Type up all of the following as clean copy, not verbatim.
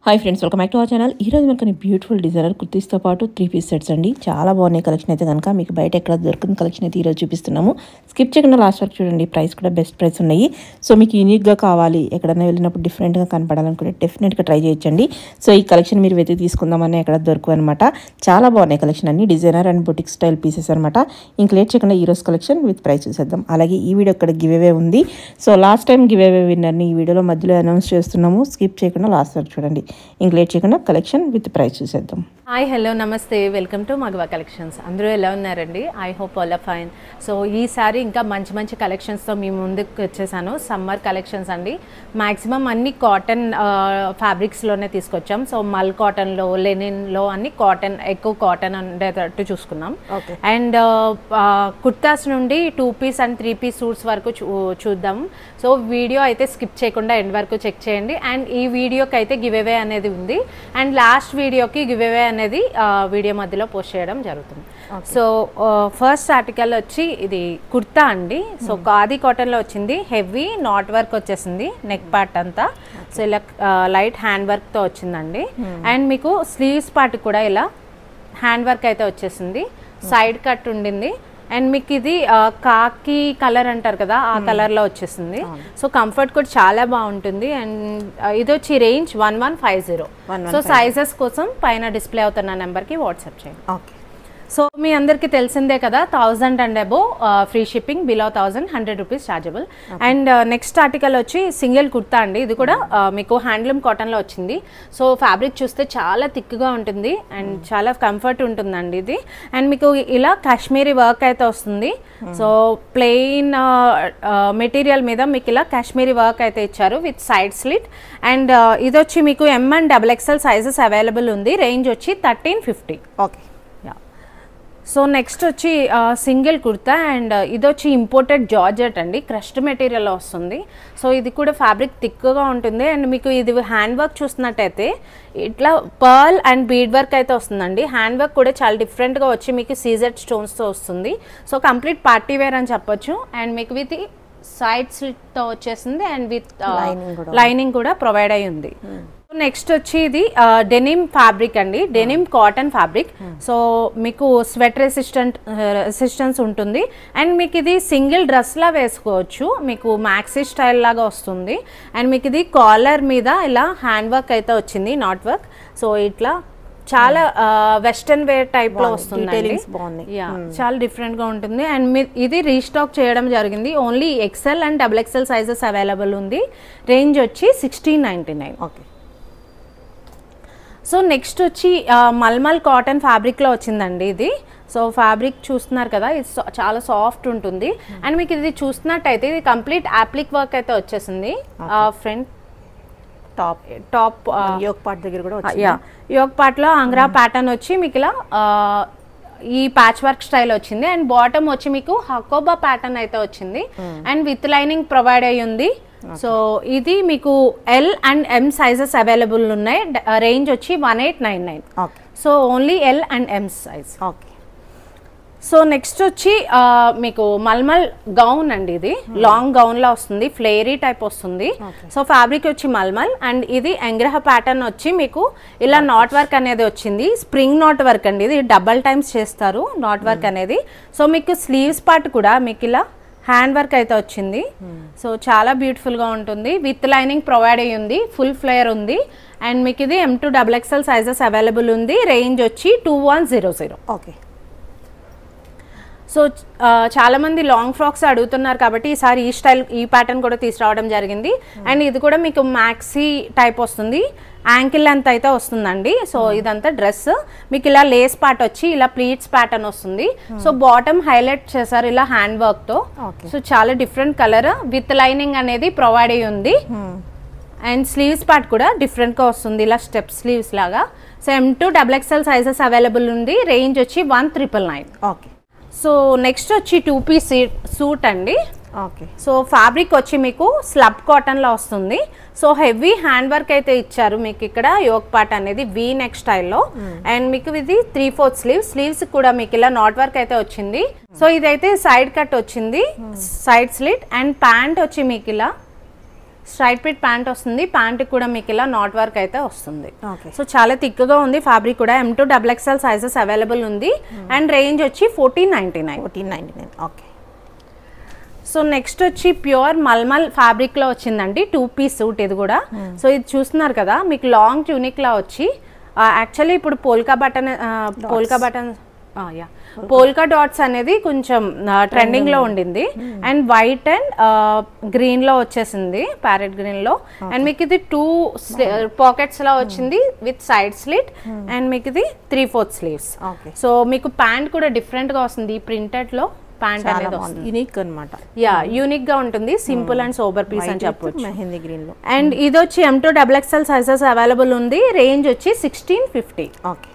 Hi friends, welcome back to our channel. ఈరోజు మనకు beautiful designer కుర్తీస్తో పాటు 3 పీస్ సెట్స్ అండి. చాలా బాగున్నాయి కలెక్షన్ అయితే కనుక. మీకు బయట ఎక్కడ దొరికిన కలెక్షన్ అయితే ఈరోజు చూపిస్తున్నాము. స్కిప్ చేయకుండా లాస్ట్ వరకు చూడండి. ప్రైస్ కూడా బెస్ట్ ప్రైస్ ఉన్నాయి. సో మీకు యూనిక్గా కావాలి, ఎక్కడైనా వెళ్ళినప్పుడు డిఫరెంట్గా కనపడాలనుకుంటే డెఫినెట్గా ట్రై చేయొచ్చండి. సో ఈ కలెక్షన్ మీరు వెతికి తీసుకుందామని ఎక్కడ దొరకవు అనమాట. చాలా బాగున్నాయి కలెక్షన్ అన్ని designer and boutique style pieces అనమాట. ఇంక లేట్ చేయకుండా ఈరోజు కలెక్షన్ విత్ ప్రైస్ చూసేద్దాం. అలాగే ఈ వీడియో ఇక్కడ గివ్ అవే ఉంది. So last time giveaway విన్నర్ని ఈ వీడియోలో మధ్యలో అనౌన్స్ చేస్తున్నాము. స్కిప్ చేయకుండా లాస్ట్ వరకు చూడండి. ఇంక లేట్ చేయకుండా కలెక్షన్ విత్ ప్రైస్ చూసేద్దాం. హాయ్, హలో, నమస్తే, వెల్కమ్ టు మగవా కలెక్షన్స్. అందరూ ఎలా ఉన్నారండి? I hope all are fine. So ఈసారి ఇంకా మంచి మంచి కలెక్షన్స్తో మీ ముందుకు వచ్చేసాను. సమ్మర్ కలెక్షన్స్ అండి. మ్యాక్సిమం అన్ని కాటన్ ఫ్యాబ్రిక్స్లోనే తీసుకొచ్చాం. సో మల్ కాటన్లో, లెనిన్లో అన్ని కాటన్, ఎక్కువ కాటన్ ఉండేటట్టు చూసుకున్నాం. అండ్ కుర్తాస్ నుండి 2 పీస్ అండ్ 3 పీస్ సూట్స్ వరకు చూద్దాం. సో వీడియో అయితే స్కిప్ చేయకుండా ఎండ్ వరకు చెక్ చేయండి. అండ్ ఈ వీడియోకి అయితే గివ్ అవే అనేది ఉంది. అండ్ లాస్ట్ వీడియోకి గివ్ అవే అనేది వీడియో మధ్యలో పోస్ట్ చేయడం జరుగుతుంది. సో ఫస్ట్ ఆర్టికల్ వచ్చి ఇది కుర్తా అండి. సో ఖాదీ కాటన్లో వచ్చింది. హెవీ నాట్ వర్క్ వచ్చేసింది నెక్ పార్ట్ అంతా. సో ఇలా లైట్ హ్యాండ్ వర్క్తో వచ్చిందండి. అండ్ మీకు స్లీవ్స్ పార్ట్ కూడా ఇలా హ్యాండ్ వర్క్ అయితే వచ్చేసింది. సైడ్ కట్ ఉండింది. అండ్ మీకు ఇది కాకి కలర్ అంటారు కదా, ఆ కలర్లో వచ్చేసింది. సో కంఫర్ట్ కూడా చాలా బాగుంటుంది. అండ్ ఇది వచ్చి రేంజ్ 1150. సో సైజెస్ కోసం పైన డిస్ప్లే అవుతున్న నెంబర్కి వాట్సాప్ చేయండి. ఓకే. సో మీ అందరికీ తెలిసిందే కదా, 1000 and above free shipping, below 1000 100 rupees chargeable. And next article వచ్చి సింగిల్ కుర్తా అండి. ఇది కూడా మీకు హ్యాండ్లూమ్ కాటన్లో వచ్చింది. సో ఫ్యాబ్రిక్ చూస్తే చాలా థిక్గా ఉంటుంది అండ్ చాలా కంఫర్ట్ ఉంటుందండి ఇది. అండ్ మీకు ఇలా కాశ్మీరీ వర్క్ అయితే వస్తుంది. సో ప్లెయిన్ మెటీరియల్ మీద మీకు ఇలా కాశ్మీరీ వర్క్ అయితే ఇచ్చారు విత్ సైడ్ స్లిట్. అండ్ ఇది వచ్చి మీకు M and XXL sizes available ఉంది. రేంజ్ వచ్చి 1350. ఓకే. సో నెక్స్ట్ వచ్చి సింగిల్ కుర్తా. అండ్ ఇది వచ్చి ఇంపోర్టెడ్ జార్జెట్ అండి. క్రష్డ్ మెటీరియల్ వస్తుంది. సో ఇది కూడా ఫ్యాబ్రిక్ థిక్గా ఉంటుంది. అండ్ మీకు ఇది హ్యాండ్ వర్క్ చూసినట్టయితే ఇట్లా పర్ల్ అండ్ బీడ్ వర్క్ అయితే వస్తుందండి. హ్యాండ్ వర్క్ కూడా చాలా డిఫరెంట్గా వచ్చి మీకు సీజెడ్ స్టోన్స్తో వస్తుంది. సో కంప్లీట్ పార్టీ వేర్ అని చెప్పొచ్చు. అండ్ మీకు విత్ సైడ్ స్లిట్తో వచ్చేసింది. అండ్ విత్ లైనింగ్ కూడా ప్రొవైడ్ అయి ఉంది. నెక్స్ట్ వచ్చి ఇది డెనిమ్ ఫ్యాబ్రిక్ అండి. Denim cotton fabric. సో మీకు స్వెట్ రెసిస్టెన్స్ ఉంటుంది. అండ్ మీకు ఇది సింగిల్ డ్రెస్లా వేసుకోవచ్చు. మీకు మ్యాక్సీ స్టైల్ లాగా వస్తుంది. అండ్ మీకు ఇది కాలర్ మీద ఇలా హ్యాండ్ వర్క్ అయితే వచ్చింది, నాట్ వర్క్. సో ఇట్లా చాలా వెస్టర్న్ వేర్ టైప్ లో వస్తుంది. చాలా డిఫరెంట్ గా ఉంటుంది. అండ్ ఇది రీస్టాక్ చేయడం జరిగింది. Only XL and XXL sizes available ఉంది. రేంజ్ వచ్చి 1699. ఓకే. సో నెక్స్ట్ వచ్చి మల్మల్ కాటన్ ఫ్యాబ్రిక్లో వచ్చిందండి ఇది. సో ఫ్యాబ్రిక్ చూస్తున్నారు కదా, ఇది చాలా సాఫ్ట్ ఉంటుంది. అండ్ మీకు ఇది చూస్తున్నట్టయితే ఇది కంప్లీట్ యాప్లిక్ వర్క్ అయితే వచ్చేసింది. ఫ్రంట్ టాప్ యోక్ పార్ట్ దగ్గర కూడా యోక్ పార్ట్లో ఆంగ్రా ప్యాటర్న్ వచ్చి మీకు ఇలా ఈ ప్యాచ్ వర్క్ స్టైల్ వచ్చింది. అండ్ బాటమ్ వచ్చి మీకు హకోబా ప్యాటర్న్ అయితే వచ్చింది. అండ్ విత్ లైనింగ్ ప్రొవైడ్ అయ్యి ఉంది. సో ఇది మీకు L and M sizes available ఉన్నాయి. రేంజ్ వచ్చి 1899. So only L and M size. Okay. So next వచ్చి మీకు మల్మల్ గౌన్ అండి. ఇది లాంగ్ గౌన్ లా వస్తుంది, ఫ్లేరీ టైప్ వస్తుంది. సో ఫ్యాబ్రిక్ వచ్చి మల్మల్. అండ్ ఇది ఎంగ్రహ ప్యాటర్న్ వచ్చి మీకు ఇలా నాట్ వర్క్ అనేది వచ్చింది. స్ప్రింగ్ నాట్ వర్క్ అండి. ఇది డబల్ టైమ్స్ చేస్తారు నాట్ వర్క్ అనేది. సో మీకు స్లీవ్స్ పార్ట్ కూడా మీకు ఇలా హ్యాండ్ వర్క్ అయితే వచ్చింది. సో చాలా బ్యూటిఫుల్గా ఉంటుంది. విత్ లైనింగ్ ప్రొవైడ్ అయ్యి ఉంది. ఫుల్ ఫ్లేయర్ ఉంది. అండ్ మీకు ఇది M to XXL sizes available ఉంది. రేంజ్ వచ్చి 2100. ఓకే. సో చాలామంది లాంగ్ ఫ్రాక్స్ అడుగుతున్నారు కాబట్టి ఈసారి ఈ స్టైల్, ఈ ప్యాటర్న్ కూడా తీసుకురావడం జరిగింది. అండ్ ఇది కూడా మీకు మ్యాక్సీ టైప్ వస్తుంది. యాంకిల్ లెంత్ అయితే వస్తుందండి. సో ఇదంతా డ్రెస్ మీకు ఇలా లేస్ పార్ట్ వచ్చి ఇలా ప్లీట్స్ ప్యాటర్న్ వస్తుంది. సో బాటమ్ హైలైట్ చేశారు ఇలా హ్యాండ్ వర్క్ తో. సో చాలా డిఫరెంట్ కలర్ విత్ లైనింగ్ అనేది ప్రొవైడ్ అయ్యి ఉంది. అండ్ స్లీవ్స్ పార్ట్ కూడా డిఫరెంట్ గా వస్తుంది, ఇలా స్టెప్ స్లీవ్స్ లాగా. So M to XXL sizes available ఉంది. రేంజ్ వచ్చి 1999. ఓకే. సో నెక్స్ట్ వచ్చి 2 పీస్ సూట్ అండి. ఓకే. సో ఫ్యాబ్రిక్ వచ్చి మీకు స్లబ్ కాటన్ లో వస్తుంది. సో హెవీ హ్యాండ్ వర్క్ అయితే ఇచ్చారు మీకు ఇక్కడ. యోక్ పార్ట్ అనేది V నెక్ స్టైల్లో. అండ్ మీకు ఇది 3/4 స్లీవ్స్ కూడా మీకు ఇలా నాట్ వర్క్ అయితే వచ్చింది. సో ఇదైతే సైడ్ కట్ వచ్చింది, సైడ్ స్లిట్. అండ్ ప్యాంట్ వచ్చి మీకు ఇలా స్ట్రైట్ ఫిట్ ప్యాంట్ వస్తుంది. ప్యాంట్ కూడా మీకు ఇలా నాట్ వర్క్ అయితే వస్తుంది. ఓకే. సో చాలా థిక్గా ఉంది ఫ్యాబ్రిక్ కూడా. M2 XXL సైజెస్ అవైలబుల్ ఉంది. అండ్ రేంజ్ వచ్చి 1499. ఓకే. సో నెక్స్ట్ వచ్చి ప్యూర్ మల్మల్ ఫ్యాబ్రిక్ లో వచ్చిందండి 2 పీస్ సూట్ ఇది కూడా. సో ఇది చూస్తున్నారు కదా మీకు లాంగ్ ట్యూనిక్ లా వచ్చి యాక్చువల్లీ ఇప్పుడు పోల్కా డాట్స్ అనేది కొంచెం ట్రెండింగ్ లో ఉండింది. అండ్ వైట్ అండ్ గ్రీన్ లో వచ్చేసింది, ప్యారెట్ గ్రీన్ లో. అండ్ మీకు ఇది 2 పాకెట్స్ లా వచ్చింది విత్ సైడ్ స్లిట్. అండ్ మీకు ఇది 3/4 స్లీవ్స్. సో మీకు ప్యాంట్ కూడా డిఫరెంట్ గా వస్తుంది ఈ ప్రింటెడ్ లో. ప్యాంట్ అనేది యూనిక్ అన్నమాట. యూనిక్ గా ఉంటుంది. సింపుల్ అండ్ సోబర్ పీస్ అని చెప్పొచ్చు. మెహందీ గ్రీన్ లో. అండ్ ఇది వచ్చి M2 XXL సైజెస్ అవైలబుల్ ఉంది. రేంజ్ వచ్చి 1650. ఓకే.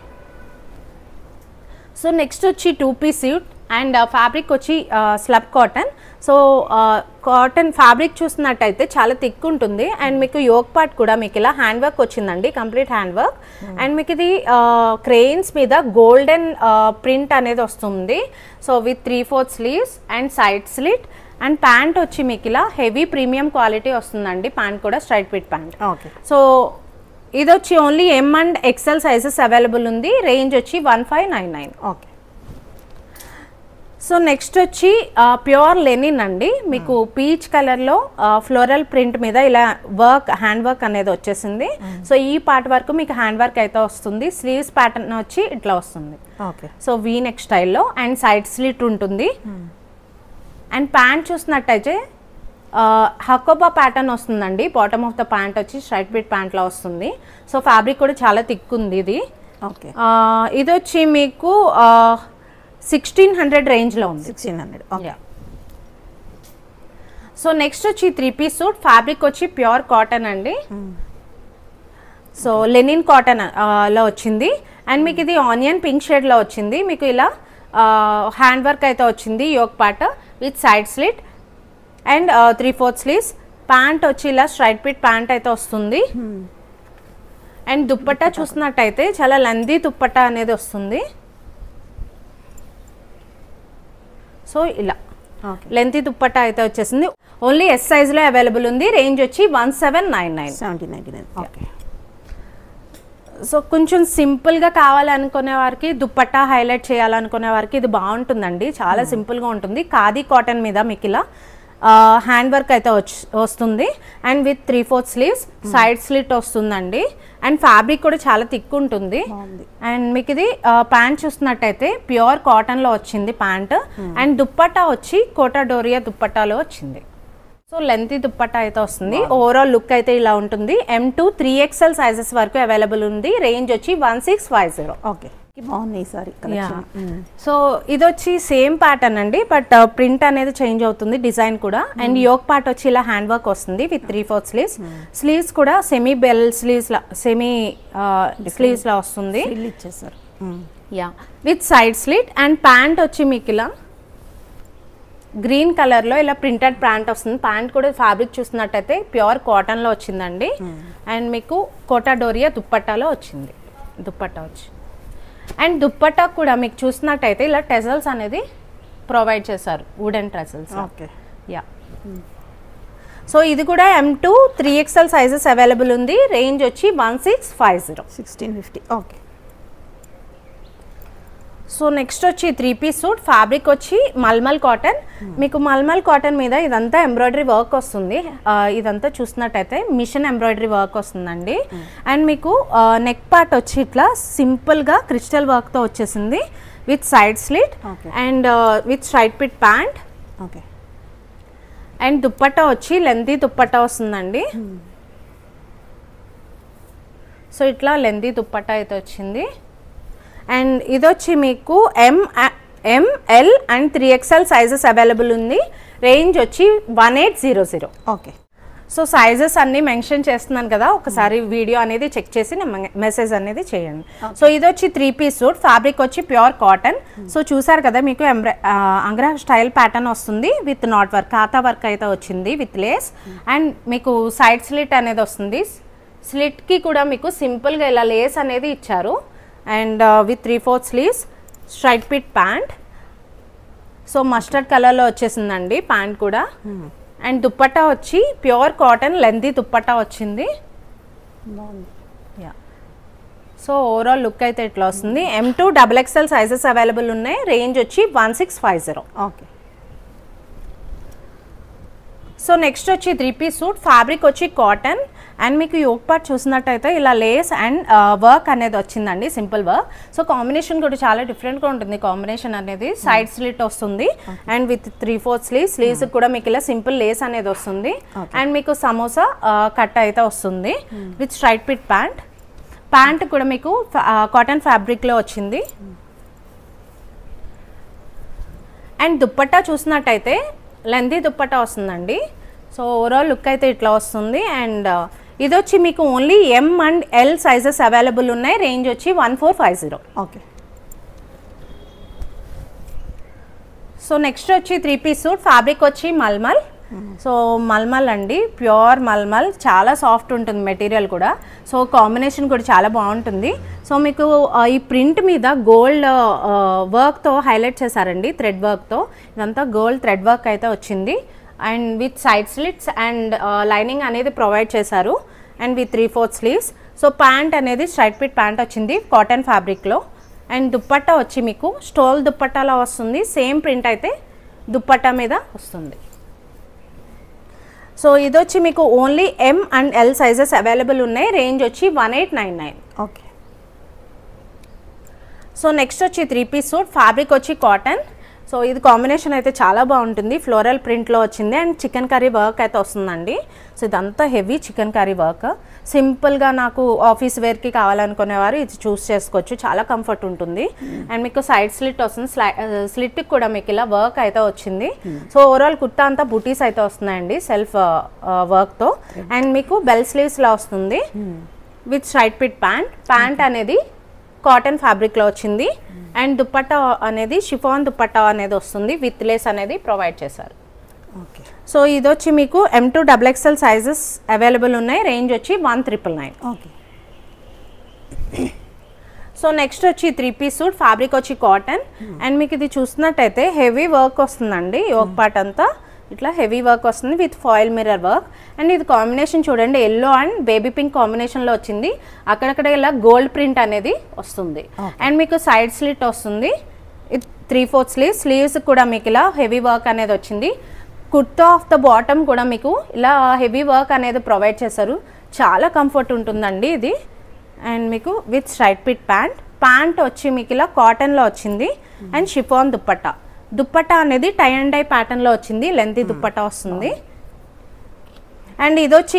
సో నెక్స్ట్ వచ్చి 2 పీస్ సూట్ అండ్ ఫ్యాబ్రిక్ వచ్చి slub cotton. So cotton fabric చూసినట్టయితే చాలా థిక్ ఉంటుంది. అండ్ మీకు యోక్ పార్ట్ కూడా మీకు ఇలా హ్యాండ్ వర్క్ వచ్చిందండి, కంప్లీట్ హ్యాండ్ వర్క్. అండ్ మీకు ఇది క్రెయిన్స్ మీద గోల్డెన్ ప్రింట్ అనేది వస్తుంది. So with 3/4 sleeves and side slit. And pant వచ్చి మీకు ఇలా హెవీ ప్రీమియం క్వాలిటీ వస్తుందండి. ప్యాంట్ కూడా straight fit pant. Okay. So ఇది వచ్చి only M and XL sizes available ఉంది. రేంజ్ వచ్చి 1599. ఓకే. సో నెక్స్ట్ వచ్చి ప్యూర్ లెనిన్ అండి. మీకు పీచ్ కలర్లో ఫ్లోరల్ ప్రింట్ మీద ఇలా వర్క్ హ్యాండ్ వర్క్ అనేది వచ్చేసింది. సో ఈ పార్ట్ వరకు మీకు హ్యాండ్ వర్క్ అయితే వస్తుంది. స్లీవ్స్ ప్యాటర్న్ వచ్చి ఇట్లా వస్తుంది. ఓకే. సో వీ నెక్ స్టైల్లో అండ్ సైడ్ స్లిట్ ఉంటుంది. అండ్ ప్యాంట్ చూసినట్టయితే హకోబా ప్యాటర్న్ వస్తుందండి. బాటమ్ ఆఫ్ ద ప్యాంట్ వచ్చి స్ట్రైట్ ఫిట్ ప్యాంట్లో వస్తుంది. సో ఫ్యాబ్రిక్ కూడా చాలా థిక్ ఉంది ఇది. ఓకే. ఇది వచ్చి మీకు 1600 రేంజ్లో ఉంది. 1600. ఓకే. సో నెక్స్ట్ వచ్చి 3 పీస్ సూట్. ఫ్యాబ్రిక్ వచ్చి ప్యూర్ కాటన్ అండి. సో లెనిన్ కాటన్ లో వచ్చింది. అండ్ మీకు ఇది ఆనియన్ పింక్ షేడ్ లో వచ్చింది. మీకు ఇలా హ్యాండ్ వర్క్ అయితే వచ్చింది yoke part with side slit and 3/4 sleeves. Pant వచ్చి ఇలా స్ట్రైట్ ఫిట్ ప్యాంట్ అయితే వస్తుంది. అండ్ దుప్పట్టా చూసినట్టయితే చాలా లెందీ దుప్పట్టా అనేది వస్తుంది. సో ఇలా లెంతీ దుప్పట్టా అయితే వచ్చేసింది. ఓన్లీ S సైజ్ లో అవైలబుల్ ఉంది. రేంజ్ వచ్చి 1799. ఓకే. సో కొంచెం సింపుల్గా కావాలనుకునే వారికి, దుప్పట్టా హైలైట్ చేయాలనుకునే వారికి ఇది బాగుంటుందండి. చాలా సింపుల్గా ఉంటుంది. ఖాదీ కాటన్ మీద మీకు ఇలా హ్యాండ్ వర్క్ అయితే వస్తుంది. And with 3/4 sleeves, side slit వస్తుందండి. అండ్ ఫ్యాబ్రిక్ కూడా చాలా థిక్ ఉంటుంది. అండ్ మీకు ఇది ప్యాంట్ చూసినట్టయితే ప్యూర్ కాటన్లో వచ్చింది ప్యాంట్. అండ్ దుప్పట్టా వచ్చి కోటా డోరియా దుప్పట్టాలో వచ్చింది. సో లెంతీ దుప్పట్టా అయితే వస్తుంది. ఓవరాల్ లుక్ అయితే ఇలా ఉంటుంది. M2 3XL సైజెస్ వరకు అవైలబుల్ ఉంది. రేంజ్ వచ్చి 1650. ఓకే. బాగున్నాయి సారీ. సో ఇది వచ్చి సేమ్ ప్యాటర్న్ అండి, బట్ ప్రింట్ అనేది చేంజ్ అవుతుంది, డిజైన్ కూడా. అండ్ యోక్ పార్ట్ వచ్చి ఇలా హ్యాండ్ వర్క్ వస్తుంది విత్ 3/4 స్లీవ్స్. స్లీవ్స్ కూడా సెమీ బెల్ స్లీవ్స్ లా, సెమీ స్లీవ్స్ లా వస్తుంది. ఇచ్చేసారు. Yeah, with side slit. And pant వచ్చి మీకు ఇలా గ్రీన్ కలర్ లో ఇలా ప్రింటెడ్ ప్యాంట్ వస్తుంది. ప్యాంట్ కూడా ఫ్యాబ్రిక్ చూసినట్టయితే ప్యూర్ కాటన్ లో వచ్చిందండి. అండ్ మీకు కోటా డోరియా దుప్పట్టాలో వచ్చింది దుప్పట్టా వచ్చి. అండ్ దుప్పట్టా కూడా మీకు చూసినట్టయితే ఇలా టెజల్స్ అనేది ప్రొవైడ్ చేశారు, వుడెన్ టెజల్స్. ఓకే. యా. సో ఇది కూడా M2 3XL సైజెస్ అవైలబుల్ ఉంది. రేంజ్ వచ్చి 1650. 1650. ఓకే. సో నెక్స్ట్ వచ్చి 3 పీస్ సూట్. ఫ్యాబ్రిక్ వచ్చి మల్మల్ కాటన్. మీకు మల్మల్ కాటన్ మీద ఇదంతా ఎంబ్రాయిడరీ వర్క్ వస్తుంది. ఇదంతా చూసినట్టయితే మిషన్ ఎంబ్రాయిడరీ వర్క్ వస్తుందండి. అండ్ మీకు నెక్ పార్ట్ వచ్చి ఇట్లా సింపుల్గా క్రిస్టల్ వర్క్తో వచ్చేసింది with side slit and with straight fit pant. Okay. And dupatta వచ్చి లెంతీ దుప్పట్టా వస్తుందండి. సో ఇట్లా లెంతీ దుప్పట్టా అయితే వచ్చింది. అండ్ ఇది వచ్చి మీకు ML and 3XL sizes available ఉంది. రేంజ్ వచ్చి 1800. ఓకే. సో సైజెస్ అన్ని మెన్షన్ చేస్తున్నాను కదా, ఒకసారి వీడియో అనేది చెక్ చేసి మెసేజ్ అనేది చేయండి. సో ఇది వచ్చి 3 పీస్ సూట్. ఫ్యాబ్రిక్ వచ్చి ప్యూర్ కాటన్. సో చూసారు కదా, మీకు అంగ్రా స్టైల్ ప్యాటర్న్ వస్తుంది విత్ నాట్ వర్క్, ఖాతా వర్క్ అయితే వచ్చింది విత్ లేస్. అండ్ మీకు సైడ్ స్లిట్ అనేది వస్తుంది. స్లిట్కి కూడా మీకు సింపుల్గా ఇలా లేస్ అనేది ఇచ్చారు. And with 3/4 sleeves, straight fit pant. So mustard కలర్లో వచ్చేసిందండి ప్యాంట్ కూడా. అండ్ దుప్పట్టా వచ్చి ప్యూర్ కాటన్ లెంతీ దుప్పట్టా వచ్చింది. యా, సో ఓవరాల్ లుక్ అయితే ఇట్లా వస్తుంది. M2 XXL సైజెస్ అవైలబుల్ ఉన్నాయి. రేంజ్ వచ్చి 1650. ఓకే. సో నెక్స్ట్ వచ్చి 3-piece సూట్. ఫ్యాబ్రిక్ వచ్చి కాటన్ అండ్ మీకు యోక్ పార్ట్ చూసినట్టయితే ఇలా లేస్ అండ్ వర్క్ అనేది వచ్చిందండి, సింపుల్ వర్క్. సో కాంబినేషన్ కూడా చాలా డిఫరెంట్గా ఉంటుంది. కాంబినేషన్ అనేది సైడ్ స్లిట్ వస్తుంది అండ్ విత్ 3/4 స్లీవ్స్ కూడా మీకు ఇలా సింపుల్ లేస్ అనేది వస్తుంది. అండ్ మీకు సమోసా కట్ అయితే వస్తుంది విత్ స్ట్రైట్ పిట్ ప్యాంట్ కూడా మీకు కాటన్ ఫ్యాబ్రిక్లో వచ్చింది. అండ్ దుప్పట్టా చూసినట్టయితే లెంతీ దుప్పట్టా వస్తుందండి. సో ఓవరాల్ లుక్ అయితే ఇట్లా వస్తుంది. అండ్ ఇది వచ్చి మీకు only M and L sizes available ఉన్నాయి. రేంజ్ వచ్చి 1450. ఓకే. సో నెక్స్ట్ వచ్చి 3-piece సూట్. ఫ్యాబ్రిక్ వచ్చి మల్మల్. సో మల్మల్ అండి, ప్యూర్ మల్మల్, చాలా సాఫ్ట్ ఉంటుంది మెటీరియల్ కూడా. సో కాంబినేషన్ కూడా చాలా బాగుంటుంది. సో మీకు ఈ ప్రింట్ మీద గోల్డ్ వర్క్తో హైలైట్ చేశారండి, థ్రెడ్ వర్క్తో. ఇదంతా గోల్డ్ థ్రెడ్ వర్క్ అయితే వచ్చింది and with side slits and lining అనేది ప్రొవైడ్ చేశారు and with 3/4 sleeves. So pant అనేది స్ట్రైట్ పిట్ ప్యాంట్ వచ్చింది కాటన్ ఫ్యాబ్రిక్లో. అండ్ దుప్పట్టా వచ్చి మీకు స్టోల్ దుప్పట్టాలో వస్తుంది. సేమ్ ప్రింట్ అయితే దుప్పట్టా మీద వస్తుంది. సో ఇది వచ్చి మీకు only M and L sizes available ఉన్నాయి. రేంజ్ వచ్చి 1899. ఓకే. సో నెక్స్ట్ వచ్చి 3-piece సూట్. ఫ్యాబ్రిక్ వచ్చి కాటన్. సో ఇది కాంబినేషన్ అయితే చాలా బాగుంటుంది. ఫ్లోరల్ ప్రింట్లో వచ్చింది అండ్ చికెన్ కర్రీ వర్క్ అయితే వస్తుందండి. సో ఇదంతా హెవీ చికెన్ కర్రీ వర్క్. సింపుల్గా నాకు ఆఫీస్ వేర్కి కావాలనుకునేవారు ఇది చూస్ చేసుకోవచ్చు, చాలా కంఫర్ట్ ఉంటుంది. అండ్ మీకు సైడ్ స్లిట్ వస్తుంది, స్లిట్కి కూడా మీకు ఇలా వర్క్ అయితే వచ్చింది. సో ఓవరాల్ కుర్తా అంతా బుటీస్ అయితే వస్తున్నాయండి సెల్ఫ్ వర్క్తో. అండ్ మీకు బెల్ స్లీవ్స్లా వస్తుంది విత్ స్ట్రైట్ పిట్ ప్యాంట్ అనేది కాటన్ ఫ్యాబ్రిక్లో వచ్చింది. అండ్ దుప్పట్టా అనేది షిఫాన్ దుప్పట్టా అనేది వస్తుంది విత్ లేస్ అనేది ప్రొవైడ్ చేశారు. ఓకే. సో ఇది వచ్చి మీకు M2 XXL సైజెస్ అవైలబుల్ ఉన్నాయి. రేంజ్ వచ్చి 1999. ఓకే. సో నెక్స్ట్ వచ్చి 3-piece సూట్. ఫ్యాబ్రిక్ వచ్చి కాటన్ అండ్ మీకు ఇది చూసినట్టయితే హెవీ వర్క్ వస్తుందండి. యోక్ పార్ట్ అంతా ఇట్లా హెవీ వర్క్ వస్తుంది with foil mirror work. And ఇది కాంబినేషన్ చూడండి, ఎల్లో అండ్ బేబీ పింక్ కాంబినేషన్లో వచ్చింది. అక్కడక్కడ ఇలా గోల్డ్ ప్రింట్ అనేది వస్తుంది. అండ్ మీకు సైడ్ స్లిట్ వస్తుంది, 3/4 స్లీవ్స్ కూడా మీకు ఇలా హెవీ వర్క్ అనేది వచ్చింది. కుర్తా ఆఫ్ ద బాటమ్ కూడా మీకు ఇలా హెవీ వర్క్ అనేది ప్రొవైడ్ చేశారు. చాలా కంఫర్ట్ ఉంటుందండి ఇది. అండ్ మీకు విత్ స్ట్రైట్ పిట్ ప్యాంట్ వచ్చి మీకు ఇలా కాటన్లో వచ్చింది అండ్ షిఫాన్ దుప్పట్టా అనేది టై అండ్ డై ప్యాటర్న్లో వచ్చింది, లెంతీ దుప్పట్టా వస్తుంది. అండ్ ఇది వచ్చి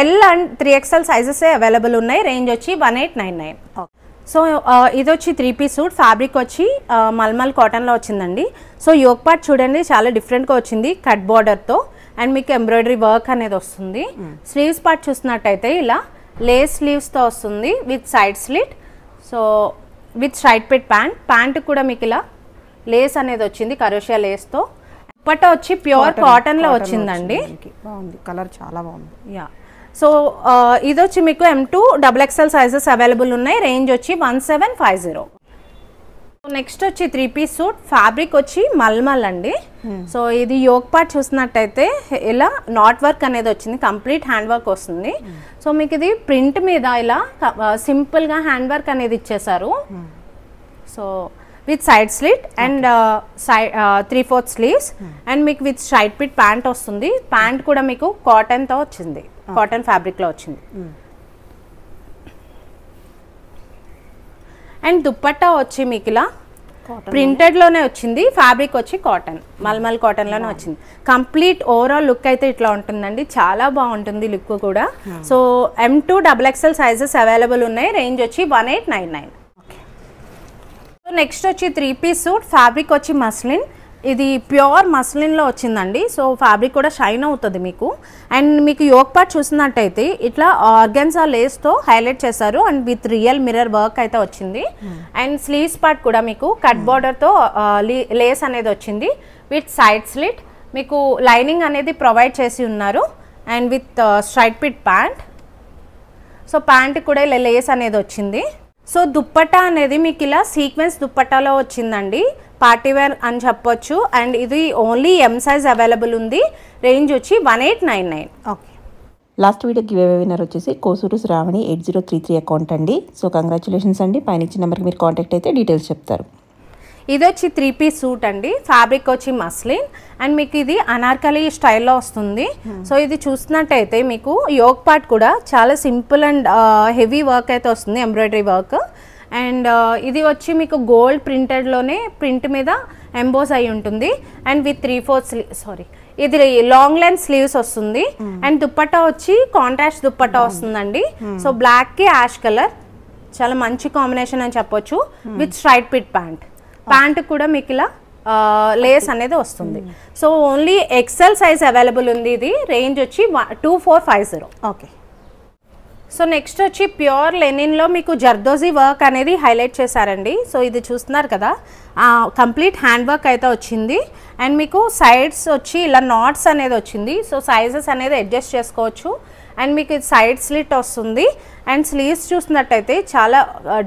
L అండ్ 3XL సైజెసే అవైలబుల్ ఉన్నాయి. రేంజ్ వచ్చి 1899. సో ఇది వచ్చి 3-piece సూట్. ఫ్యాబ్రిక్ వచ్చి మల్మల్ కాటన్లో వచ్చిందండి. సో యోక్ పార్ట్ చూడండి చాలా డిఫరెంట్గా వచ్చింది కట్ బార్డర్తో అండ్ మీకు ఎంబ్రాయిడరీ వర్క్ అనేది వస్తుంది. స్లీవ్స్ పార్ట్ చూసినట్టయితే ఇలా లేస్ స్లీవ్స్తో వస్తుంది with side slit. So with straight fit pant కూడా మీకు ఇలా లేస్ అనేది వచ్చింది కరోషియా లేస్తో. దుప్పట్టా వచ్చి ప్యూర్ కాటన్లో వచ్చిందండి. బాగుంది, కలర్ చాలా బాగుంది. యా, సో ఇది వచ్చి మీకు M2 XXL సైజెస్ అవైలబుల్ ఉన్నాయి. రేంజ్ వచ్చి 1750. నెక్స్ట్ వచ్చి 3-piece సూట్. ఫ్యాబ్రిక్ వచ్చి మల్మల్ అండి. సో ఇది యోక్ పార్ట్ చూసినట్టయితే ఇలా నాట్ వర్క్ అనేది వచ్చింది, కంప్లీట్ హ్యాండ్ వర్క్ వస్తుంది. సో మీకు ఇది ప్రింట్ మీద ఇలా సింపుల్గా హ్యాండ్ వర్క్ అనేది ఇచ్చేసారు. So with side slit and 3/4 sleeves and మీకు విత్ స్ట్రైట్ పిట్ ప్యాంట్ వస్తుంది. ప్యాంట్ కూడా మీకు కాటన్తో వచ్చింది, కాటన్ ఫ్యాబ్రిక్లో వచ్చింది. అండ్ దుప్పట్టా వచ్చి మీకు ఇలా ప్రింటెడ్లోనే వచ్చింది. ఫ్యాబ్రిక్ వచ్చి కాటన్, మల్మల్ కాటన్లోనే వచ్చింది. కంప్లీట్ ఓవరాల్ లుక్ అయితే ఇట్లా ఉంటుందండి, చాలా బాగుంటుంది లుక్ కూడా. So M2 XXL sizes available ఉన్నాయి. రేంజ్ వచ్చి 1899. సో నెక్స్ట్ వచ్చి 3-piece సూట్. ఫ్యాబ్రిక్ వచ్చి మస్లిన్. ఇది ప్యూర్ మస్లిన్లో వచ్చిందండి. సో ఫ్యాబ్రిక్ కూడా షైన్ అవుతుంది మీకు. అండ్ మీకు యోక్ పార్ట్ చూసినట్టయితే ఇట్లా ఆర్గన్జా లేస్తో హైలైట్ చేశారు and with real mirror work అయితే వచ్చింది. అండ్ స్లీవ్స్ పార్ట్ కూడా మీకు కట్ బార్డర్తో లేస్ అనేది వచ్చింది విత్ సైడ్ స్లిట్. మీకు లైనింగ్ అనేది ప్రొవైడ్ చేసి ఉన్నారు and with straight pit so pant కూడా ఇలా లేస్ అనేది వచ్చింది. సో దుప్పట్టా అనేది మీకు ఇలా సీక్వెన్స్ దుప్పట్టాలో వచ్చిందండి. పార్టీ వేర్ అని చెప్పొచ్చు. అండ్ ఇది ఓన్లీ ఎం సైజ్ అవైలబుల్ ఉంది. రేంజ్ వచ్చి 1899. Okay. Last video give away winner వచ్చేసి కోసూరు శ్రావణి 8033 అకౌంట్ అండి. సో కంగ్రాచులేషన్స్ అండి. పైన ఇచ్చిన నెంబర్కి మీరు కాంటాక్ట్ అయితే డీటెయిల్స్ చెప్తారు. ఇది వచ్చి 3 పీస్ సూట్ అండి. ఫ్యాబ్రిక్ వచ్చి మస్లిన్ అండ్ మీకు ఇది అనార్కలి స్టైల్లో వస్తుంది. సో ఇది చూసినట్టయితే మీకు యోక్ పార్ట్ కూడా చాలా సింపుల్ అండ్ హెవీ వర్క్ అయితే వస్తుంది, ఎంబ్రాయిడరీ వర్క్. అండ్ ఇది వచ్చి మీకు గోల్డ్ ప్రింటెడ్లోనే ప్రింట్ మీద ఎంబోస్ అయి ఉంటుంది. అండ్ విత్ 3/4 ఇది లాంగ్ లెంత్ స్లీవ్స్ వస్తుంది. అండ్ దుప్పట్టా వచ్చి కాంట్రాస్ట్ దుప్పట్టా వస్తుందండి. సో బ్లాక్కి యాష్ కలర్ చాలా మంచి కాంబినేషన్ అని చెప్పొచ్చు. విత్ స్ట్రైట్ పిట్ ప్యాంట్ కూడా మీకు ఇలా లేస్ అనేది వస్తుంది. So only XL size available ఉంది. ఇది రేంజ్ వచ్చి 2450. ఓకే. సో నెక్స్ట్ వచ్చి ప్యూర్ లెనిన్లో మీకు జర్దోజీ వర్క్ అనేది హైలైట్ చేశారండి. సో ఇది చూస్తున్నారు కదా, కంప్లీట్ హ్యాండ్ వర్క్ అయితే వచ్చింది. అండ్ మీకు సైడ్స్ వచ్చి ఇలా నాట్స్ అనేది వచ్చింది. సో సైజెస్ అనేది అడ్జస్ట్ చేసుకోవచ్చు. అండ్ మీకు సైడ్ స్లిట్ వస్తుంది. అండ్ స్లీవ్స్ చూసినట్టయితే చాలా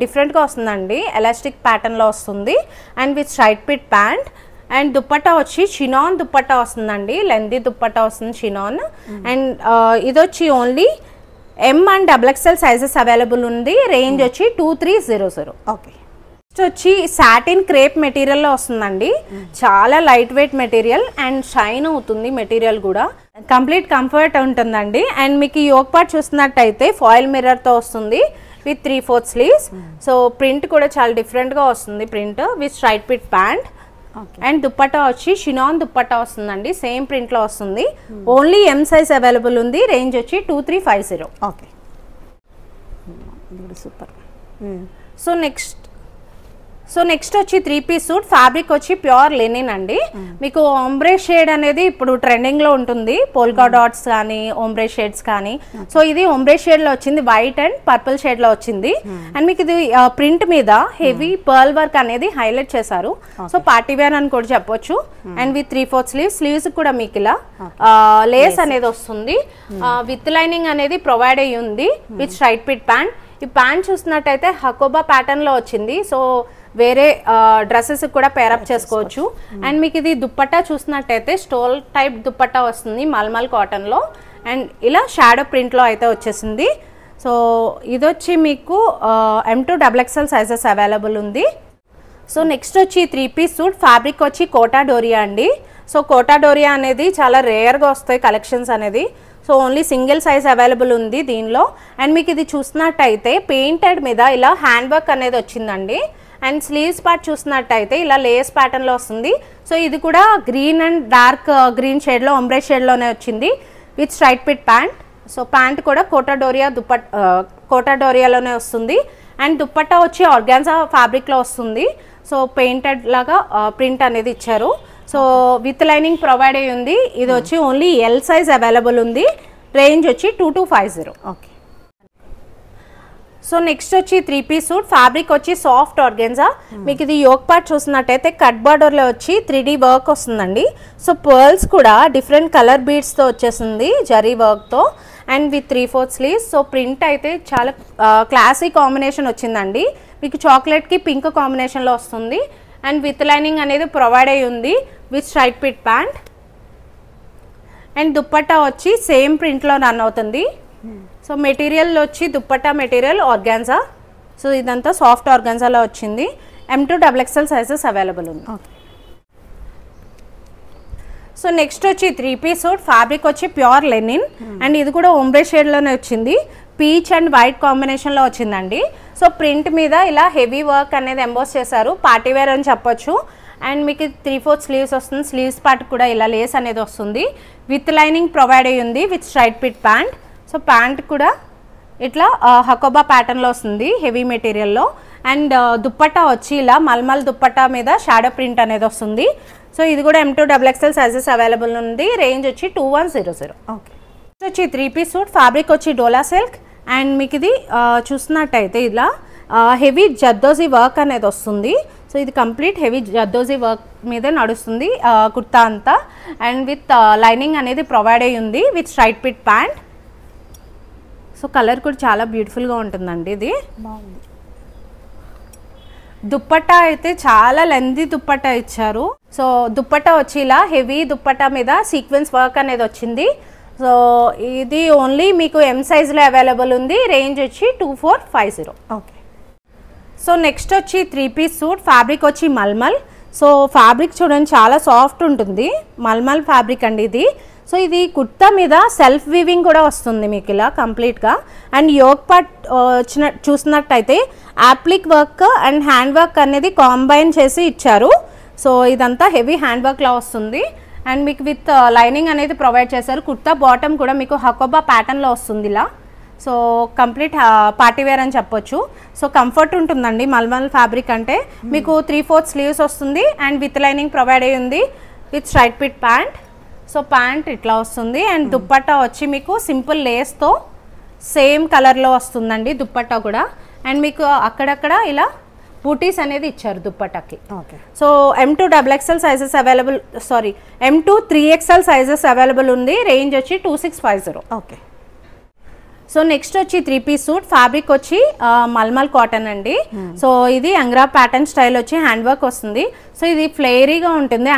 డిఫరెంట్గా వస్తుందండి, ఎలాస్టిక్ ప్యాటర్న్లో వస్తుంది. And with straight fit pant. And dupatta వచ్చి షినాన్ దుప్పట్టా వస్తుందండి, లెందీ దుప్పట్టా వస్తుంది షినాన్. అండ్ ఇది వచ్చి only M and XXL sizes available ఉంది. రేంజ్ వచ్చి 2300. ఓకే. నెక్స్ట్ వచ్చి సాటిన్ క్రేప్ మెటీరియల్లో వస్తుందండి. చాలా light weight material and shine అవుతుంది మెటీరియల్ కూడా. కంప్లీట్ కంఫర్ట్ ఉంటుందండి. అండ్ మీకు ఈ యోక్ పార్ట్ చూస్తున్నట్టయితే ఫాయిల్ మిర్రర్తో వస్తుంది విత్ 3/4 స్లీవ్స్. సో ప్రింట్ కూడా చాలా డిఫరెంట్గా వస్తుంది print with straight fit pant. And dupatta వచ్చి షినాన్ దుప్పట్టా వస్తుందండి, సేమ్ ప్రింట్లో వస్తుంది. ఓన్లీ ఎం సైజ్ అవైలబుల్ ఉంది. రేంజ్ వచ్చి 2350. ఓకే. సూపర్. సో నెక్స్ట్ వచ్చి 3 పీస్ సూట్. ఫ్యాబ్రిక్ వచ్చి ప్యూర్ లెనిన్ అండి. మీకు ఓంబ్రే షేడ్ అనేది ఇప్పుడు ట్రెండింగ్ లో ఉంటుంది, పోల్కా డాట్స్ కానీ ఓంబ్రే షేడ్స్ కానీ. సో ఇది ఓంబ్రే షేడ్ లో వచ్చింది, వైట్ అండ్ పర్పుల్ షేడ్ లో వచ్చింది. అండ్ మీకు ఇది ప్రింట్ మీద హెవీ పర్ల్ వర్క్ అనేది హైలైట్ చేశారు. సో పార్టీ వేర్ అని కూడా చెప్పొచ్చు. అండ్ విత్ 3/4 స్లీవ్స్ కూడా మీకు ఇలా లేస్ అనేది వస్తుంది. విత్ లైనింగ్ అనేది ప్రొవైడ్ అయ్యి ఉంది విత్ స్ట్రైట్ పిట్ ప్యాంట్. ఈ ప్యాంట్ చూసినట్టయితే హకోబా ప్యాటర్న్ లో వచ్చింది. సో వేరే డ్రెస్సెస్ కూడా పేరప్ చేసుకోవచ్చు. అండ్ మీకు ఇది దుప్పట్టా చూసినట్టయితే స్టోల్ టైప్ దుప్పట్టా వస్తుంది మల్మల్ కాటన్లో. అండ్ ఇలా షాడో ప్రింట్లో అయితే వచ్చేసింది. సో ఇది వచ్చి మీకు M to XXL sizes available ఉంది. సో నెక్స్ట్ వచ్చి 3 పీస్ సూట్. ఫ్యాబ్రిక్ వచ్చి కోటా డోరియా అండి. సో కోటా డోరియా అనేది చాలా రేర్గా వస్తాయి కలెక్షన్స్ అనేది. So only single size available ఉంది దీనిలో. అండ్ మీకు ఇది చూసినట్టయితే పెయింటెడ్ మీద ఇలా హ్యాండ్ వర్క్ అనేది వచ్చిందండి. అండ్ స్లీవ్స్ పార్ట్ చూసినట్టయితే ఇలా లేస్ ప్యాటర్న్లో వస్తుంది. సో ఇది కూడా గ్రీన్ అండ్ డార్క్ గ్రీన్ షేడ్లో ఒంబ్రే షేడ్లోనే వచ్చింది with straight fit pant. So pant కూడా కోటా డోరియాలోనే వస్తుంది. అండ్ దుప్పట్టా వచ్చి ఆర్గాన్జా ఫ్యాబ్రిక్లో వస్తుంది. సో పెయింటెడ్ లాగా ప్రింట్ అనేది ఇచ్చారు. సో విత్ లైనింగ్ ప్రొవైడ్ అయ్యి ఉంది. ఇది వచ్చి ఓన్లీ ఎల్ సైజ్ అవైలబుల్ ఉంది. రేంజ్ వచ్చి 2250. ఓకే. సో నెక్స్ట్ వచ్చి 3 పీస్ సూట్. ఫ్యాబ్రిక్ వచ్చి సాఫ్ట్ ఆర్గాన్జా. మీకు ఇది యోక్ పార్ట్ చూసినట్టయితే కట్ బార్డర్లో వచ్చి 3D వర్క్ వస్తుందండి. సో పర్ల్స్ కూడా డిఫరెంట్ కలర్ బీడ్స్తో వచ్చేసింది జరీ వర్క్తో. And with 3/4 sleeves. So print అయితే చాలా క్లాసీ కాంబినేషన్ వచ్చిందండి. మీకు చాక్లెట్కి పింక్ కాంబినేషన్లో వస్తుంది. అండ్ విత్ లైనింగ్ అనేది ప్రొవైడ్ అయ్యి ఉంది with straight fit pant. And dupatta వచ్చి సేమ్ ప్రింట్లో రన్ అవుతుంది. సో మెటీరియల్ వచ్చి దుప్పట్టా మెటీరియల్ ఆర్గాన్జా. సో ఇదంతా సాఫ్ట్ ఆర్గాన్జాలో వచ్చింది. M to XXL sizes available ఉంది. సో నెక్స్ట్ వచ్చి 3 పీస్ సూట్. ఫ్యాబ్రిక్ వచ్చి ప్యూర్ లెనిన్. అండ్ ఇది కూడా ఒంబ్రే షేడ్లోనే వచ్చింది, పీచ్ అండ్ వైట్ కాంబినేషన్లో వచ్చిందండి. సో ప్రింట్ మీద ఇలా హెవీ వర్క్ అనేది ఎంబోస్ చేశారు, పార్టీ వేర్ అని చెప్పొచ్చు. అండ్ మీకు 3/4 స్లీవ్స్ వస్తుంది. స్లీవ్స్ పార్ట్ కూడా ఇలా లేస్ అనేది వస్తుంది. విత్ లైనింగ్ ప్రొవైడ్ అయ్యి ఉంది with straight fit pant. So pant కూడా ఇట్లా హకోబా ప్యాటర్న్లో వస్తుంది హెవీ మెటీరియల్లో. అండ్ దుప్పట్టా వచ్చి ఇలా మల్మల్ దుప్పట్టా మీద షాడో ప్రింట్ అనేది వస్తుంది. సో ఇది కూడా M to XXL sizes available ఉంది. రేంజ్ వచ్చి 2100. ఓకే. వచ్చి 3 పీస్ సూట్. ఫ్యాబ్రిక్ వచ్చి డోలా సిల్క్. అండ్ మీకు ఇది చూసినట్టయితే ఇలా హెవీ జర్దోజీ వర్క్ అనేది వస్తుంది. సో ఇది కంప్లీట్ హెవీ జర్దోజీ వర్క్ మీద నడుస్తుంది కుర్తా అంతా. అండ్ విత్ లైనింగ్ అనేది ప్రొవైడ్ అయ్యి ఉంది with straight fit pant. So colour కూడా చాలా బ్యూటిఫుల్గా ఉంటుందండి ఇది. బాగుంది. దుప్పట్టా అయితే చాలా లెంతీ దుప్పట్టా ఇచ్చారు. సో దుప్పట్టా వచ్చి ఇలా హెవీ దుప్పట్టా మీద సీక్వెన్స్ వర్క్ అనేది వచ్చింది. సో ఇది ఓన్లీ మీకు ఎం సైజ్లో అవైలబుల్ ఉంది. రేంజ్ వచ్చి 2450. ఓకే. సో నెక్స్ట్ వచ్చి 3 పీస్ సూట్. ఫ్యాబ్రిక్ వచ్చి మల్మల్. సో ఫ్యాబ్రిక్ చూడండి చాలా సాఫ్ట్ ఉంటుంది, మల్మల్ ఫ్యాబ్రిక్ అండి ఇది. సో ఇది కుర్తా మీద సెల్ఫ్ వీవింగ్ కూడా వస్తుంది మీకు ఇలా కంప్లీట్గా. అండ్ యోక్ పార్ట్ చూసినట్టయితే appliqué work and hand work అనేది కాంబైన్ చేసి ఇచ్చారు. సో ఇదంతా హెవీ హ్యాండ్ వర్క్లా వస్తుంది. అండ్ మీకు విత్ లైనింగ్ అనేది ప్రొవైడ్ చేశారు. కుర్తా బాటమ్ కూడా మీకు హకోబా ప్యాటర్న్లో వస్తుంది ఇలా. సో కంప్లీట్ పార్టీవేర్ అని చెప్పొచ్చు. సో కంఫర్ట్ ఉంటుందండి మల్మల్ ఫ్యాబ్రిక్ అంటే. మీకు 3/4 స్లీవ్స్ వస్తుంది అండ్ విత్ లైనింగ్ ప్రొవైడ్ అయ్యి ఉంది with straight fit pant. So pant ఇట్లా వస్తుంది. అండ్ దుప్పట్టా వచ్చి మీకు సింపుల్ లేస్తో సేమ్ కలర్లో వస్తుందండి దుప్పట్టా కూడా. అండ్ మీకు అక్కడక్కడ ఇలా బూటీస్ అనేది ఇచ్చారు దుప్పట్టాకి. Okay. So M2 XXL sizes available, sorry M2 3XL sizes available ఉంది. రేంజ్ వచ్చి 2650. ఓకే. సో నెక్స్ట్ వచ్చి 3 పీస్ సూట్. ఫ్యాబ్రిక్ వచ్చి మల్మల్ కాటన్ అండి. సో ఇది అంగ్రా ప్యాటర్న్ స్టైల్ వచ్చి హ్యాండ్ వర్క్ వస్తుంది. సో ఇది ఫ్లేరీగా ఉంటుంది,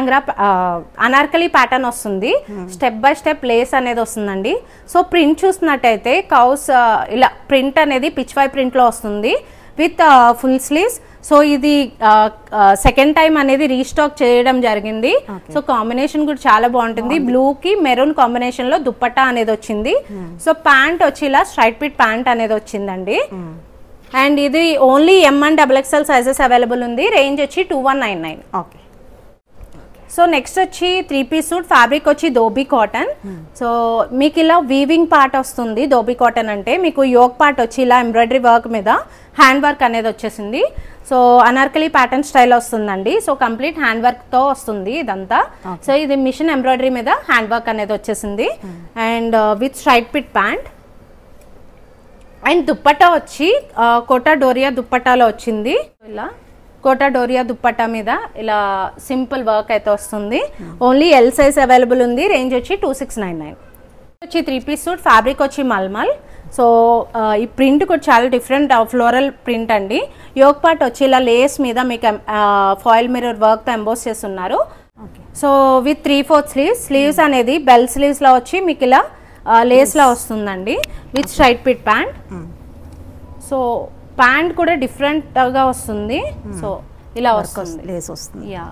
అనార్కలి ప్యాటర్న్ వస్తుంది. స్టెప్ బై స్టెప్ లేస్ అనేది వస్తుందండి. సో ప్రింట్ చూసినట్టయితే కౌస్ ఇలా ప్రింట్ అనేది పిచ్ వై ప్రింట్లో వస్తుంది విత్ ఫుల్ స్లీవ్స్. సో ఇది సెకండ్ టైం అనేది రీస్టాక్ చేయడం జరిగింది. సో కాంబినేషన్ కూడా చాలా బాగుంటుంది. బ్లూకి మెరూన్ కాంబినేషన్లో దుప్పట్టా అనేది వచ్చింది. సో ప్యాంట్ వచ్చి ఇలా స్ట్రైట్ పిట్ ప్యాంట్ అనేది వచ్చిందండి. అండ్ ఇది only M and XXL sizes available ఉంది. రేంజ్ వచ్చి 2199. ఓకే. సో నెక్స్ట్ వచ్చి 3 పీస్ సూట్. ఫ్యాబ్రిక్ వచ్చి దోబీ కాటన్. సో మీకు ఇలా వీవింగ్ పార్ట్ వస్తుంది. దోబీ కాటన్ అంటే మీకు యోక్ పార్ట్ వచ్చి ఇలా ఎంబ్రాయిడరీ వర్క్ మీద హ్యాండ్ వర్క్ అనేది వచ్చేసింది. సో అనార్కలి ప్యాటర్న్ స్టైల్ వస్తుందండి. సో కంప్లీట్ హ్యాండ్ వర్క్తో వస్తుంది ఇదంతా. సో ఇది మిషన్ ఎంబ్రాయిడరీ మీద హ్యాండ్ వర్క్ అనేది వచ్చేసింది. And with straight fit pant. And dupatta వచ్చి కోటా డోరియా దుప్పట్టాలో వచ్చింది. ఇలా కోటా డోరియా దుప్పట్టా మీద ఇలా సింపుల్ వర్క్ అయితే వస్తుంది. ఓన్లీ ఎల్ సైజ్ అవైలబుల్ ఉంది. రేంజ్ వచ్చి 2699. వచ్చి 3 పీస్ సూట్. ఫ్యాబ్రిక్ వచ్చి మల్మల్. సో ఈ ప్రింట్ కూడా చాలా డిఫరెంట్ ఫ్లోరల్ ప్రింట్ అండి. యోక్ పార్ట్ వచ్చి ఇలా లేస్ మీద మీకు ఫాయిల్ మిర్రర్ వర్క్తో ఎంబోస్ చేస్తున్నారు. సో విత్ 3/4 స్లీవ్స్ అనేది బెల్ స్లీవ్స్లో వచ్చి మీకు ఇలా లేస్లా వస్తుందండి with straight fit pant. So pant కూడా డిఫరెంట్గా వస్తుంది. సో ఇలా వస్తుంది, లేస్ వస్తుంది. Yeah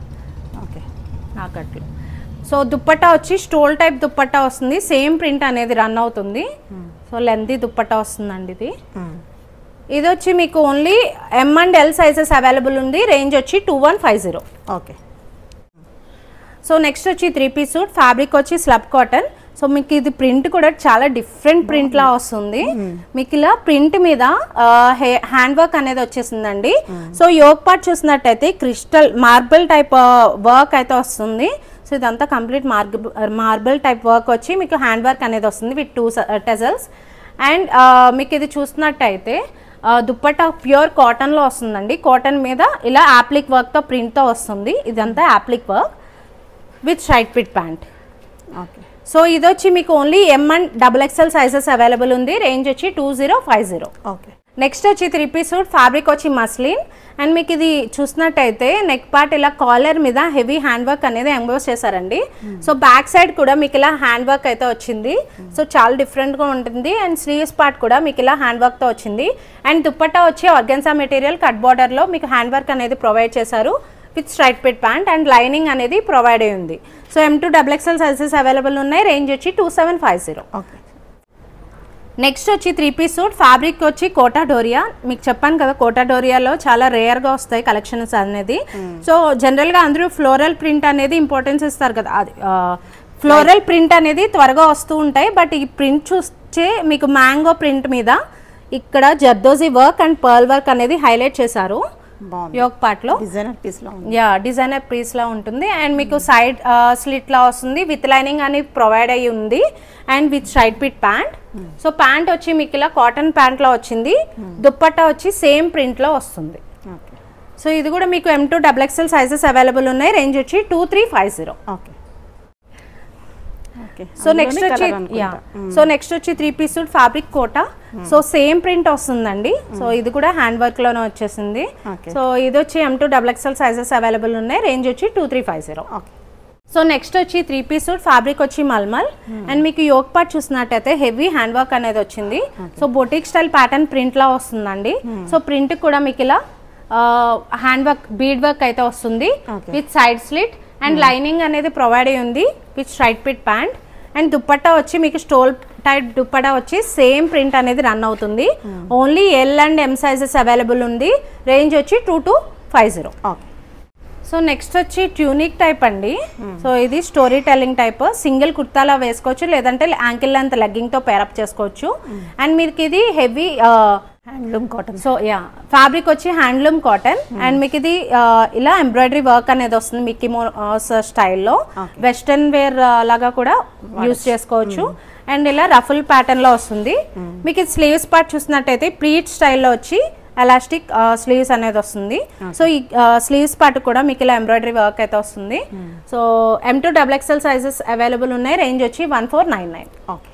okay. నాకట్లు. సో దుప్పట్టా వచ్చి స్టోల్ టైప్ దుప్పట్టా వస్తుంది. సేమ్ ప్రింట్ అనేది రన్ అవుతుంది. సో లెంతీ దుప్పట్టా వస్తుందండి ఇది. ఇది వచ్చి మీకు only M and L sizes available ఉంది. రేంజ్ వచ్చి 2150. ఓకే. సో నెక్స్ట్ వచ్చి 3 పీస్ సూట్. ఫ్యాబ్రిక్ వచ్చి స్లబ్ కాటన్. సో మీకు ఇది ప్రింట్ కూడా చాలా డిఫరెంట్ ప్రింట్ లా వస్తుంది. మీకు ఇలా ప్రింట్ మీద హ్యాండ్ వర్క్ అనేది వచ్చేసిందండి. సో యోక్ పార్ట్ చూసినట్టయితే క్రిస్టల్ మార్బుల్ టైప్ వర్క్ అయితే వస్తుంది. సో ఇదంతా కంప్లీట్ మార్బుల్ టైప్ వర్క్ వచ్చి మీకు హ్యాండ్ వర్క్ అనేది వస్తుంది విత్ 2 టెజల్స్. అండ్ మీకు ఇది చూసినట్టయితే దుప్పట్టా ప్యూర్ కాటన్లో వస్తుందండి. కాటన్ మీద ఇలా యాప్లిక్ వర్క్తో ప్రింట్తో వస్తుంది. ఇదంతా appliqué work with straight fit pant. Okay. So ఇది వచ్చి మీకు only M and XXL sizes available ఉంది. రేంజ్ వచ్చి 2050. ఓకే. నెక్స్ట్ వచ్చి 3 పీస్ సూట్. ఫ్యాబ్రిక్ వచ్చి మస్లిన్. అండ్ మీకు ఇది చూసినట్టయితే నెక్ పార్ట్ ఇలా కాలర్ మీద హెవీ హ్యాండ్ వర్క్ అనేది ఎంబోస్ చేశారండి. సో బ్యాక్ సైడ్ కూడా మీకు ఇలా హ్యాండ్ వర్క్ అయితే వచ్చింది. సో చాలా డిఫరెంట్గా ఉంటుంది. అండ్ స్లీవ్స్ పార్ట్ కూడా మీకు ఇలా హ్యాండ్ వర్క్తో వచ్చింది. అండ్ దుప్పట్టా వచ్చి ఆర్గన్సా మెటీరియల్ కట్ బార్డర్లో మీకు హ్యాండ్ వర్క్ అనేది ప్రొవైడ్ చేశారు with straight fit pant. And lining అనేది ప్రొవైడ్ అయ్యి ఉంది. So M2 XXL sizes available ఉన్నాయి. రేంజ్ వచ్చి 2750. ఓకే. నెక్స్ట్ వచ్చి 3 పీస్ సూట్. ఫ్యాబ్రిక్ వచ్చి కోటా డోరియా. మీకు చెప్పాను కదా కోటా డోరియాలో చాలా రేర్గా వస్తాయి కలెక్షన్స్ అనేది. సో జనరల్గా అందరూ ఫ్లోరల్ ప్రింట్ అనేది ఇంపార్టెన్స్ ఇస్తారు కదా, అది ఫ్లోరల్ ప్రింట్ అనేది త్వరగా వస్తూ ఉంటాయి. బట్ ఈ ప్రింట్ చూస్తే మీకు మ్యాంగో ప్రింట్ మీద ఇక్కడ zardozi work and pearl work అనేది హైలైట్ చేశారు యోక్ పార్ట్ లో. డిజైనర్ పీస్ లా ఉంది. యా డిజైనర్ పీస్ లా ఉంటుంది. అండ్ మీకు సైడ్ స్లిట్ లా వస్తుంది విత్ లైనింగ్ అని ప్రొవైడ్ అయ్యి ఉంది. And with straight fit pant. So pant వచ్చి మీకు ఇలా కాటన్ ప్యాంట్ లో వచ్చింది. దుప్పట్టా వచ్చి సేమ్ ప్రింట్ లో వస్తుంది. సో ఇది కూడా మీకు M2 XXL సైజెస్ అవైలబుల్ ఉన్నాయి. రేంజ్ వచ్చి 2350. ఓకే. ఓకే సో నెక్స్ట్ వచ్చి సో నెక్స్ట్ వచ్చి 3 piece suit fabric Kota so same print వస్తుందండి సో ఇది కూడా హ్యాండ్ వర్క్ లోనే వచ్చేసింది సో ఇది వచ్చి M2 XXL సైజెస్ అవైలబుల్ ఉన్నాయి రేంజ్ వచ్చి 2350 ఓకే సో నెక్స్ట్ వచ్చి 3 పీస్ సూట్ ఫ్యాబ్రిక్ వచ్చి మల్మల్ అండ్ మీకు యోక్ పార్ట్ చూసినట్టయితే హెవీ హ్యాండ్ వర్క్ అనేది వచ్చింది so boutique style pattern print లా వస్తుందండి సో ప్రింట్ కూడా మీకు ఇలా హ్యాండ్ వర్క్ బీడ్ వర్క్ అయితే వస్తుంది with side slit and lining అనేది ప్రొవైడ్ అయ్యి ఉంది with straight fit pant and dupatta వచ్చి మీకు స్టోల్ టైప్ దుప్పట్టా వచ్చి సేమ్ ప్రింట్ అనేది రన్ అవుతుంది only L and M sizes available ఉంది రేంజ్ వచ్చి 2250 ఓకే సో నెక్స్ట్ వచ్చి ట్యూనిక్ టైప్ అండి సో ఇది స్టోరీ టెల్లింగ్ టైప్ సింగిల్ కుర్తాలా వేసుకోవచ్చు లేదంటే యాంకిల్ లెంత్ లెగ్గింగ్ తో పేరప్ చేసుకోవచ్చు అండ్ మీకు ఇది heavy handloom cotton so fabric వచ్చి హ్యాండ్లూమ్ కాటన్ అండ్ మీకు ఇది ఇలా ఎంబ్రాయిడరీ వర్క్ అనేది వస్తుంది మిక్కీ మౌస్ స్టైల్లో వెస్టర్న్ వేర్ లాగా కూడా యూస్ చేసుకోవచ్చు అండ్ ఇలా రఫుల్ ప్యాటర్న్ లో వస్తుంది మీకు ఇది స్లీవ్స్ పార్ట్ చూసినట్టయితే ప్లీట్ స్టైల్లో వచ్చి ఎలాస్టిక్ స్లీవ్స్ అనేది వస్తుంది సో ఈ స్లీవ్స్ పార్ట్ కూడా మీకు ఇలా ఎంబ్రాయిడరీ వర్క్ అయితే వస్తుంది so M2 XXL sizes available ఉన్నాయి రేంజ్ వచ్చి 1499 ఓకే